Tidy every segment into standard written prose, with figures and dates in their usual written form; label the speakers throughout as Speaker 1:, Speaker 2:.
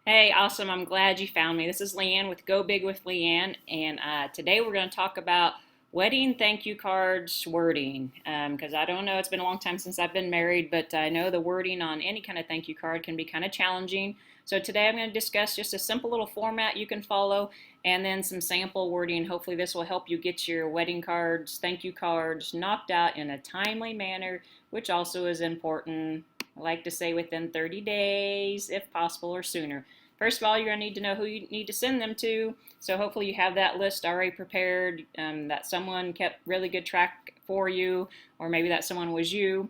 Speaker 1: Hey, awesome. I'm glad you found me. This is Leanne with Go Big with Leanne, and today we're going to talk about wedding thank you cards wording. Because I don't know, it's been a long time since I've been married, but I know the wording on any kind of thank you card can be kind of challenging. So today I'm going to discuss just a simple little format you can follow and then some sample wording. Hopefully, this will help you get your wedding cards, thank you cards knocked out in a timely manner, which also is important. I like to say within 30 days, if possible, or sooner. First of all, you're going to need to know who you need to send them to. So hopefully you have that list already prepared, that someone kept really good track for you, or maybe that someone was you.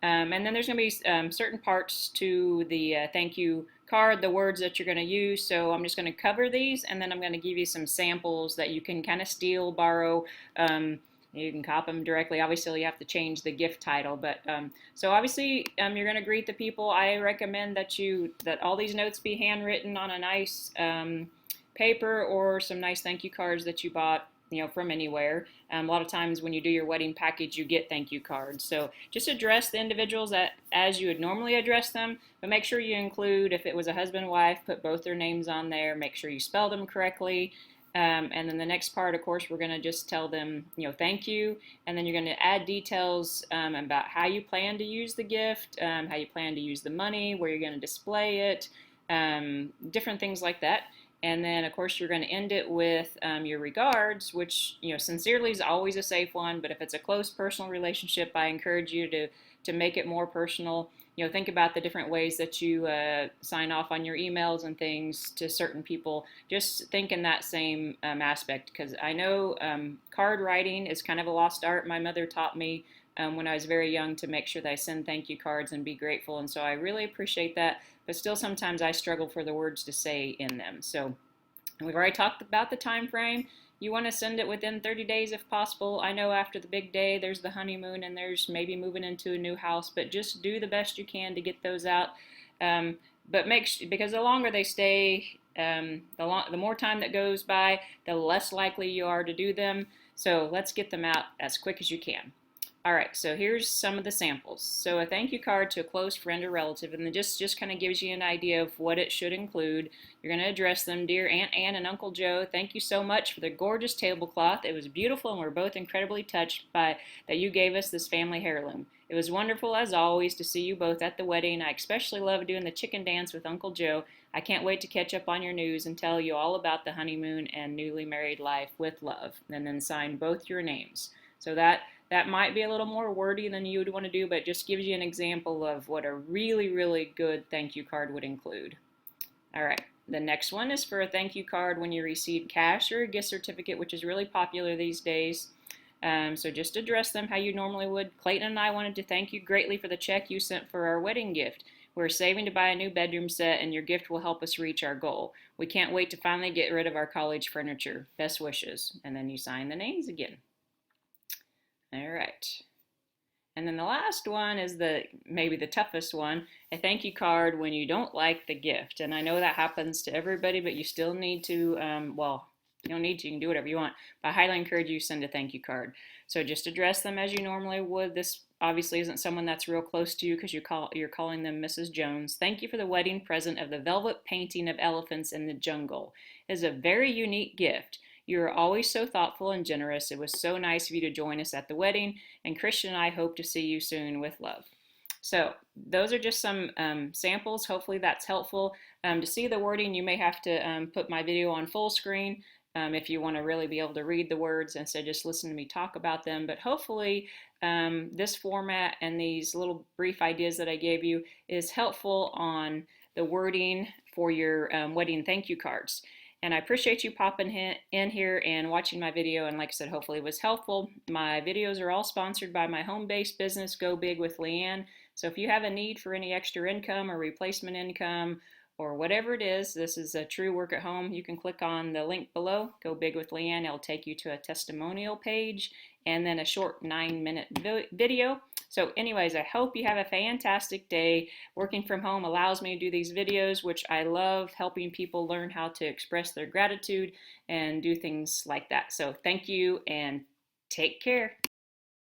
Speaker 1: And then there's going to be certain parts to the thank you card, the words that you're going to use. So I'm just going to cover these, and then I'm going to give you some samples that you can kind of steal, borrow. You can copy them directly. Obviously, you have to change the gift title, but so obviously you're going to greet the people. I recommend that all these notes be handwritten on a nice paper or some nice thank you cards that you bought, from anywhere. A lot of times when you do your wedding package, you get thank you cards. So just address the individuals as you would normally address them, but make sure you include, if it was a husband, wife, put both their names on there. Make sure you spell them correctly. And then the next part, of course, we're going to just tell them, thank you. And then you're going to add details about how you plan to use the gift, how you plan to use the money, where you're going to display it, different things like that. And then, of course, you're going to end it with your regards, which, sincerely is always a safe one. But if it's a close personal relationship, I encourage you to make it more personal. Think about the different ways that you sign off on your emails and things to certain people. Just think in that same aspect, because I know card writing is kind of a lost art. My mother taught me when I was very young to make sure that I send thank you cards and be grateful, and so I really appreciate that. But still, sometimes I struggle for the words to say in them. So we've already talked about the time frame. You want to send it within 30 days if possible. I know after the big day, there's the honeymoon and there's maybe moving into a new house, but just do the best you can to get those out. But because the longer they stay, the more time that goes by, the less likely you are to do them. So let's get them out as quick as you can. All right, so here's some of the samples. So a thank you card to a close friend or relative, and it just kind of gives you an idea of what it should include. You're going to address them, dear Aunt Ann and Uncle Joe, thank you so much for the gorgeous tablecloth. It was beautiful, and we're both incredibly touched by that you gave us this family heirloom. It was wonderful, as always, to see you both at the wedding. I especially love doing the chicken dance with Uncle Joe. I can't wait to catch up on your news and tell you all about the honeymoon and newly married life with love. And then sign both your names. So that might be a little more wordy than you would want to do, but it just gives you an example of what a really, really good thank you card would include. All right, the next one is for a thank you card when you receive cash or a gift certificate, which is really popular these days. So just address them how you normally would. Clayton and I wanted to thank you greatly for the check you sent for our wedding gift. We're saving to buy a new bedroom set, and your gift will help us reach our goal. We can't wait to finally get rid of our college furniture. Best wishes. And then you sign the names again. All right. And then the last one is maybe the toughest one, a thank you card when you don't like the gift. And I know that happens to everybody, but you still need to, you don't need to, you can do whatever you want. But I highly encourage you to send a thank you card. So just address them as you normally would. This obviously isn't someone that's real close to you because you're calling them Mrs. Jones. Thank you for the wedding present of the velvet painting of elephants in the jungle. It is a very unique gift. You are always so thoughtful and generous. It was so nice of you to join us at the wedding, and Christian and I hope to see you soon with love. So those are just some samples. Hopefully that's helpful. To see the wording, you may have to put my video on full screen if you want to really be able to read the words instead of just listen to me talk about them. But hopefully this format and these little brief ideas that I gave you is helpful on the wording for your wedding thank you cards. And I appreciate you popping in here and watching my video. And like I said, hopefully it was helpful. My videos are all sponsored by my home-based business, Go Big with Leanne. So if you have a need for any extra income or replacement income or whatever it is, this is a true work at home. You can click on the link below, Go Big with Leanne. It'll take you to a testimonial page and then a short 9-minute video. So anyways, I hope you have a fantastic day. Working from home allows me to do these videos, which I love, helping people learn how to express their gratitude and do things like that. So thank you and take care.